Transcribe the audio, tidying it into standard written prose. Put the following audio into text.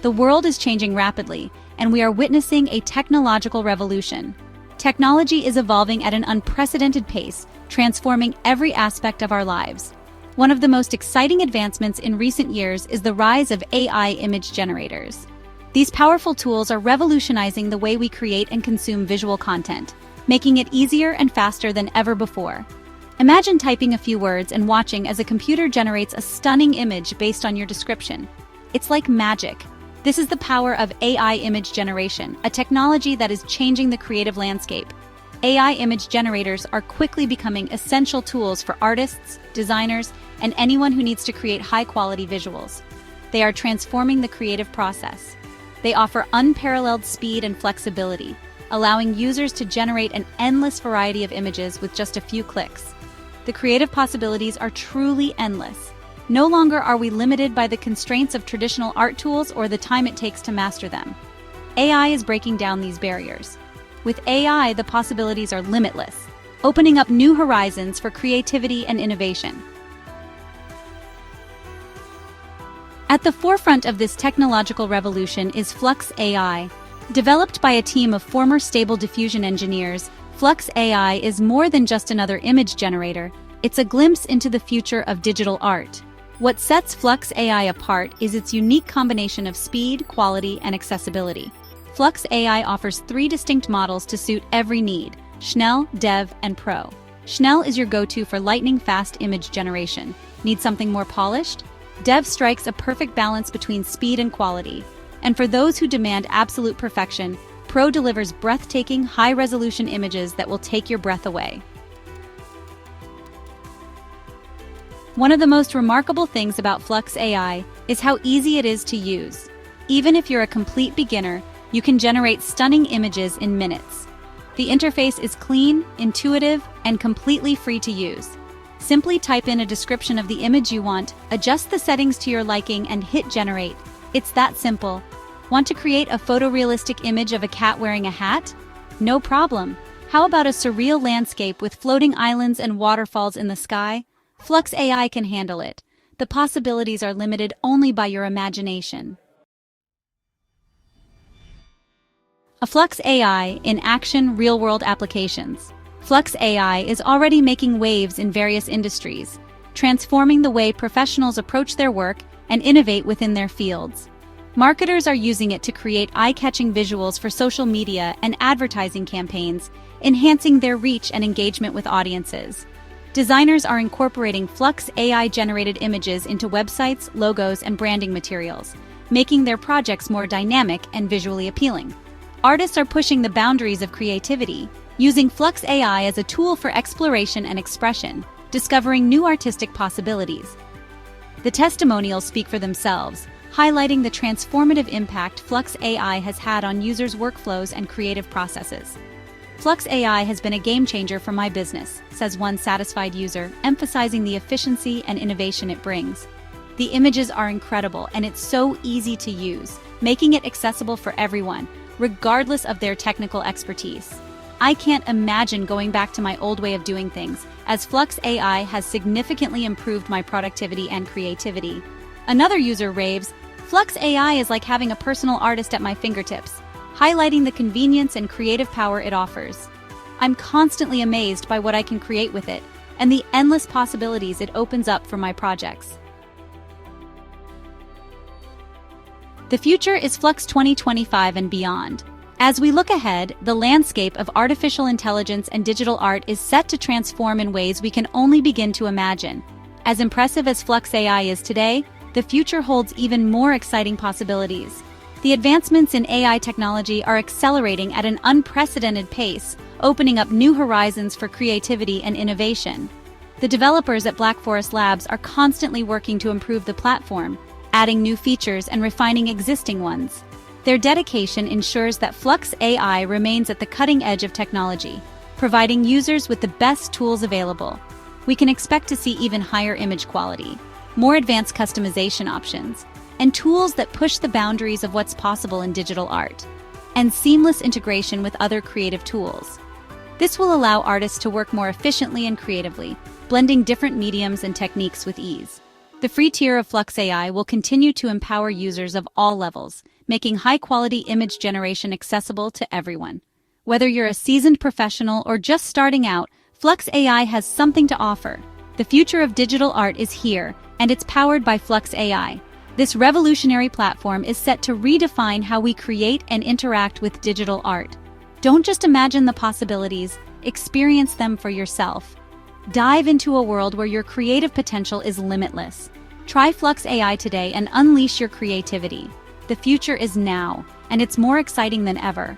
The world is changing rapidly, and we are witnessing a technological revolution. Technology is evolving at an unprecedented pace, transforming every aspect of our lives. One of the most exciting advancements in recent years is the rise of AI image generators. These powerful tools are revolutionizing the way we create and consume visual content, making it easier and faster than ever before. Imagine typing a few words and watching as a computer generates a stunning image based on your description. It's like magic. This is the power of AI image generation, a technology that is changing the creative landscape. AI image generators are quickly becoming essential tools for artists, designers, and anyone who needs to create high-quality visuals. They are transforming the creative process. They offer unparalleled speed and flexibility, allowing users to generate an endless variety of images with just a few clicks. The creative possibilities are truly endless. No longer are we limited by the constraints of traditional art tools or the time it takes to master them. AI is breaking down these barriers. With AI, the possibilities are limitless, opening up new horizons for creativity and innovation. At the forefront of this technological revolution is Flux AI. Developed by a team of former Stable Diffusion engineers, Flux AI is more than just another image generator. It's a glimpse into the future of digital art. What sets Flux AI apart is its unique combination of speed, quality, and accessibility. Flux AI offers 3 distinct models to suit every need: Schnell, Dev, and Pro. Schnell is your go-to for lightning-fast image generation. Need something more polished? Dev strikes a perfect balance between speed and quality. And for those who demand absolute perfection, Pro delivers breathtaking, high-resolution images that will take your breath away. One of the most remarkable things about Flux AI is how easy it is to use. Even if you're a complete beginner, you can generate stunning images in minutes. The interface is clean, intuitive, and completely free to use. Simply type in a description of the image you want, adjust the settings to your liking, and hit generate. It's that simple. Want to create a photorealistic image of a cat wearing a hat? No problem. How about a surreal landscape with floating islands and waterfalls in the sky? Flux AI can handle it. The possibilities are limited only by your imagination. A Flux AI in action real-world applications. Flux AI is already making waves in various industries, transforming the way professionals approach their work and innovate within their fields. Marketers are using it to create eye-catching visuals for social media and advertising campaigns, enhancing their reach and engagement with audiences. Designers are incorporating Flux AI-generated images into websites, logos, and branding materials, making their projects more dynamic and visually appealing. Artists are pushing the boundaries of creativity, using Flux AI as a tool for exploration and expression, discovering new artistic possibilities. The testimonials speak for themselves, highlighting the transformative impact Flux AI has had on users' workflows and creative processes. Flux AI has been a game-changer for my business, says one satisfied user, emphasizing the efficiency and innovation it brings. The images are incredible, and it's so easy to use, making it accessible for everyone, regardless of their technical expertise. I can't imagine going back to my old way of doing things, as Flux AI has significantly improved my productivity and creativity. Another user raves, "Flux AI is like having a personal artist at my fingertips," highlighting the convenience and creative power it offers. I'm constantly amazed by what I can create with it and the endless possibilities it opens up for my projects. The future is Flux 2025 and beyond. As we look ahead, the landscape of artificial intelligence and digital art is set to transform in ways we can only begin to imagine. As impressive as Flux AI is today, the future holds even more exciting possibilities. The advancements in AI technology are accelerating at an unprecedented pace, opening up new horizons for creativity and innovation. The developers at Black Forest Labs are constantly working to improve the platform, adding new features and refining existing ones. Their dedication ensures that Flux AI remains at the cutting edge of technology, providing users with the best tools available. We can expect to see even higher image quality, more advanced customization options, and tools that push the boundaries of what's possible in digital art, and seamless integration with other creative tools. This will allow artists to work more efficiently and creatively, blending different mediums and techniques with ease. The free tier of Flux AI will continue to empower users of all levels, making high-quality image generation accessible to everyone. Whether you're a seasoned professional or just starting out, Flux AI has something to offer. The future of digital art is here, and it's powered by Flux AI. This revolutionary platform is set to redefine how we create and interact with digital art. Don't just imagine the possibilities, experience them for yourself. Dive into a world where your creative potential is limitless. Try Flux AI today and unleash your creativity. The future is now, and it's more exciting than ever.